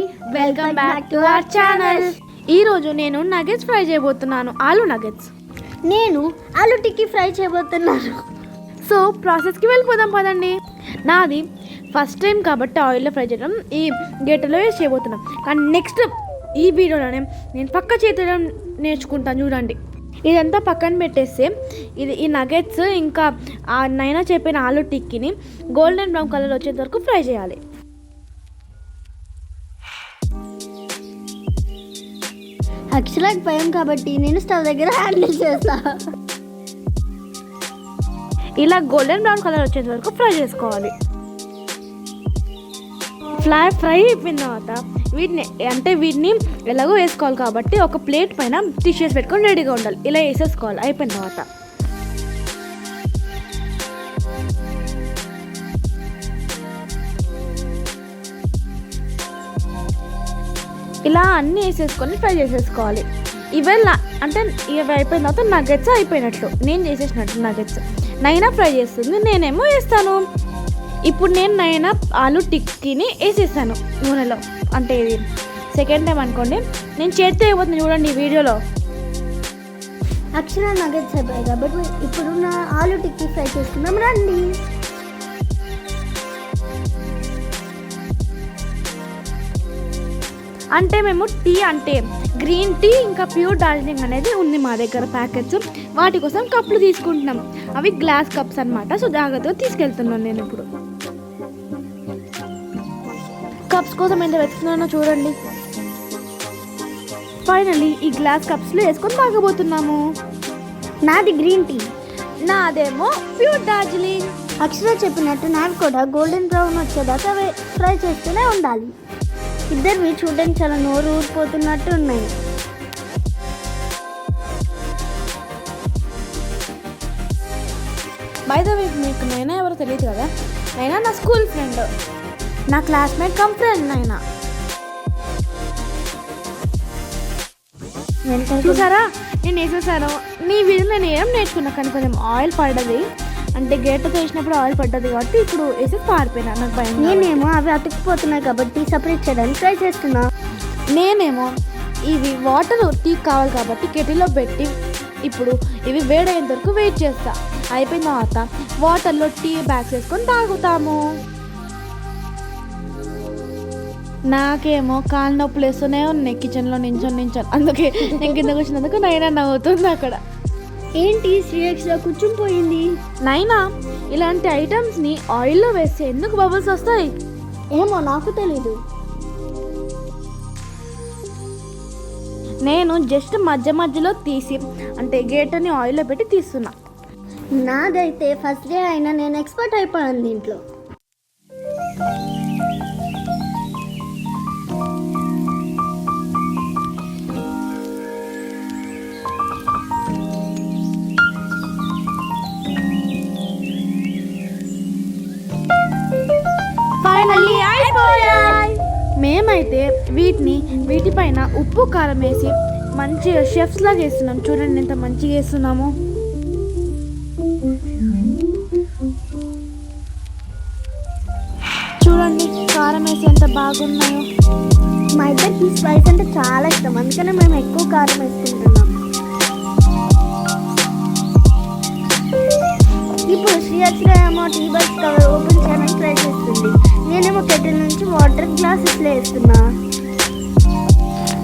Hi, welcome back to our channel. ఈరోజు నేను nuggets fry చేయబోతున్నాను. ఆలు నగెట్స్. నేను ఆలు టిక్కీ ఫ్రై చేయబోతున్నాను. సో ప్రాసెస్కి వెళ్ళిపోదాం పదండి. నాది ఫస్ట్ టైం కాబట్టి ఆయిల్లో ఫ్రై చేయడం ఈ గేటలో వేసి చేయబోతున్నాం. కానీ నెక్స్ట్ ఈ వీడియోలోనే నేను పక్క చేతడం నేర్చుకుంటాను. చూడండి, ఇదంతా పక్కన పెట్టేస్తే ఈ నగెట్స్ ఇంకా నైనా చెప్పిన ఆలు టిక్కీని గోల్డెన్ బ్రౌన్ కలర్ వచ్చేంత వరకు ఫ్రై చేయాలి. యాక్చువల్గా భయం కాబట్టి నేను స్టవ్ దగ్గర హ్యాండిల్ చేస్తా. ఇలా గోల్డెన్ బ్రౌన్ కలర్ వచ్చేంత వరకు ఫ్రై చేసుకోవాలి. ఫ్రై అయిపోయిన తర్వాత వీటిని ఎలాగో వేసుకోవాలి కాబట్టి ఒక ప్లేట్ పైన టిష్యూస్ పెట్టుకొని రెడీగా ఉండాలి. ఇలా వేసేసుకోవాలి. అయిపోయిన తర్వాత ఇలా అన్నీ వేసేసుకొని ఫ్రై చేసేసుకోవాలి. ఇవి అయిపోయిన తర్వాత నగెట్స్ అయిపోయినట్లు, నేను చేసేసినట్లు నగెట్స్. నైనా ఫ్రై చేస్తుంది, నేనేమో వేస్తాను. ఇప్పుడు నేను నైనా ఆలు టిక్కీని వేసేసాను నూనెలో. అంటే ఇది సెకండ్ టైం అనుకోండి. నేను చేతితో అయిపోతుంది చూడండి ఈ వీడియోలో. యాక్చువల్గా నగెట్స్ అయిపోయాయి కాబట్టి ఇప్పుడు నా ఆలు టిక్కీ ఫ్రై చేసుకుందాం రండి. అంటే మేము గ్రీన్ టీ ఇంకా ప్యూర్ డార్జిలింగ్ అనేది ఉంది మా దగ్గర ప్యాకెట్స్. వాటి కోసం కప్పులు తీసుకుంటున్నాం. అవి గ్లాస్ కప్స్ అన్నమాట. సో జాగ్రత్తగా తీసుకెళ్తున్నాను నేను. ఇప్పుడు కప్స్ కోసం ఎంత వెతుకుతున్నానో చూడండి. ఫైనల్లీ ఈ గ్లాస్ కప్స్లో వేసుకొని తాగబోతున్నాము. నాది గ్రీన్ టీ, నాదేమో ప్యూర్ డార్జిలింగ్. అక్షర చెప్పినట్టు నావి కూడా గోల్డెన్ బ్రౌన్ వచ్చేదాకా ఫ్రై చేస్తూనే ఉండాలి. ఇద్దరివి చూడడానికి చాలా నోరు ఊరిపోతున్నట్టు ఉన్నాయి. బై ద వే, మీకు నైనా ఎవరో తెలియదు కదా. నైనా నా స్కూల్ ఫ్రెండ్, నా క్లాస్మేట్ కమ్ ఫ్రెండ్ నైనా. చూసారా, నేను వేసేసాను. నీ వీడియోలో నేను ఏం నేర్చుకున్నా, కానీ కొంచెం ఆయిల్ పడ్డది. అంటే గేట్తో వేసినప్పుడు ఆయిల్ పడ్డది కాబట్టి ఇప్పుడు వేసి పారిపోయినా. నాకు భయం. నేనేమో అవి అతుక్కుపోతున్నాయి కాబట్టి సపరేట్ చేయడానికి ట్రై చేస్తున్నా. నేనేమో ఇవి వాటర్ టీ కావాలి కాబట్టి కెటిల్లో పెట్టి ఇప్పుడు ఇవి వేడయ్యేంత వరకు వెయిట్ చేస్తా. అయిపోయిన తర్వాత వాటర్లో టీ బ్యాగ్స్ వేసుకొని తాగుతాము. నాకేమో కాళ్ళ నొప్పులు వేస్తూనే ఉన్నాయి కిచెన్లో నించొని. అందుకే నేను కిందకు వచ్చినందుకు నైనా నవ్వుతుంది అక్కడ. ఏంటి శ్రీయక్షలో కూర్చుంపోయింది? నైనా, ఇలాంటి ఐటమ్స్ని ఆయిల్లో వేస్తే ఎందుకు బబుల్స్ వస్తాయి? ఏమో నాకు తెలీదు. నేను జస్ట్ మధ్యలో తీసి గేటని ఆయిల్లో పెట్టి తీస్తున్నా. నాదైతే ఫస్ట్ డే అయినా నేను ఎక్స్పర్ట్ అయిపోయాను దీంట్లో. మేమైతే వీటిపైన ఉప్పు కారం వేసి మంచిగా షెఫ్స్ లాగా వేస్తున్నాం. చూడండి ఎంత మంచిగా వేస్తున్నాము. చూడండి కారం వేసి ఎంత బాగున్నాయో. మా ఇద్దరికి స్పైస్ అంటే చాలా ఇష్టం, అందుకనే మేము ఎక్కువ కారం వేసుకుంటున్నాం. ఇప్పుడు శ్రీయక్ష ఏమో టీ బాక్స్ కవర్ ఓపెన్ చేయడానికి ట్రై చేస్తుంది. నేనేమో కెటిల్ నుంచి వాటర్ గ్లాసెస్లో వేస్తున్నా.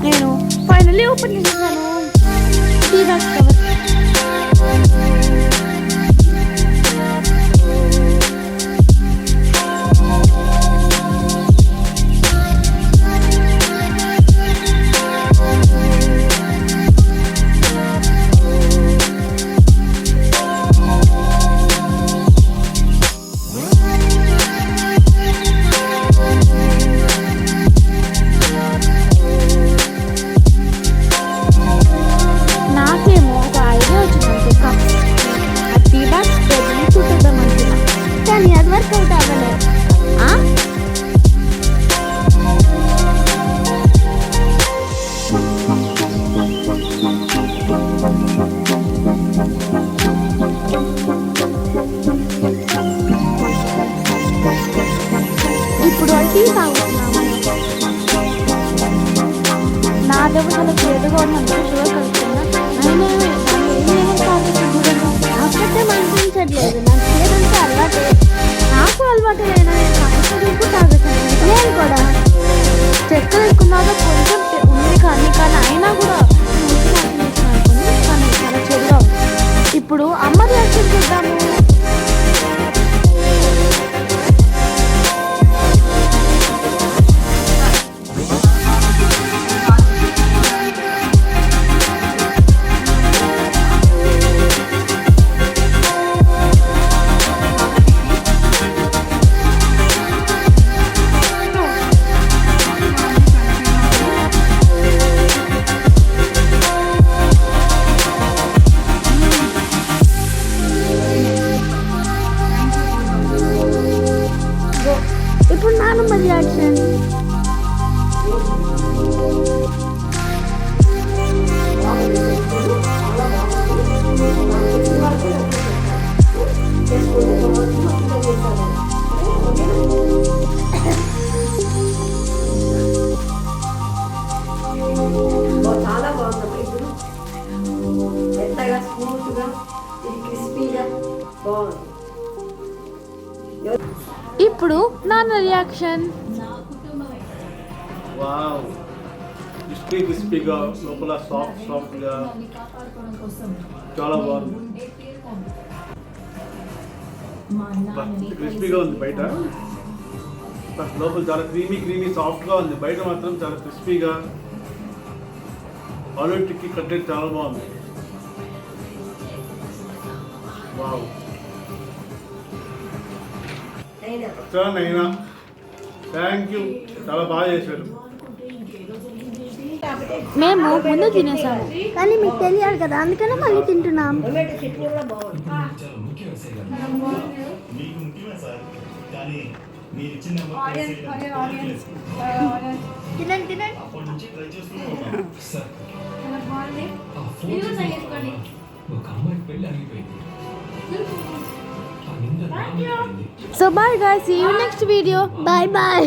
నేను ఫైనల్లీ ఓపెన్ చేసేసాను టీ బాక్స్ కవర్. నాకేమో ఒక ఐడియా వచ్చిందంటే కప్స్ తినేటప్పుడు చాలా చేదుగా ఉన్నప్పుడు షుగర్ కలుపుతున్నా అప్పట్లో అనిపించట్లేదు. నాకు చేదంటే అలవాటే. నాకు అలవాటు అయినా నేను కష్టపడి తాగుతాను. నేను కూడా చక్కెర వేసుకున్నాక కొంచెం ఉంది కానీ అయినా కూడా కానీ చాలా చెడుగా ఉంది. ఇప్పుడు అమ్మ రియాక్షన్ చేద్దాము. ఇప్పుడు నానమ్మ రియాక్షన్. చాలా బాగుందమ్మా. ఇప్పుడు మెత్తగా స్మూత్గా ఇది క్రిస్పీగా బాగుంది. ఇప్పుడు నాన్న రియాక్షన్. వావ్, క్రిస్పీగా లోపల సాఫ్ట్గా చాలా బాగుంది. క్రిస్పీగా ఉంది బయట, లోపల చాలా క్రీమీ సాఫ్ట్గా ఉంది. బయట మాత్రం చాలా క్రిస్పీగా ఆలు టిక్కీ కట్లెట్ చాలా బాగుంది. వావ్, నైనా థ్యాంక్ యూ, చాలా బాగా చేశారు. మేము ముందు తినేసాము కానీ మీకు తెలియాలి కదా, అందుకనే మళ్ళీ తింటున్నాం. టొమాటో చట్నీ కూడా బాగుంది. తినండి తినండి. ఒక అమ్మాయి పెళ్ళి అడిగిపోయింది. So bye guys, see you next video. Bye bye.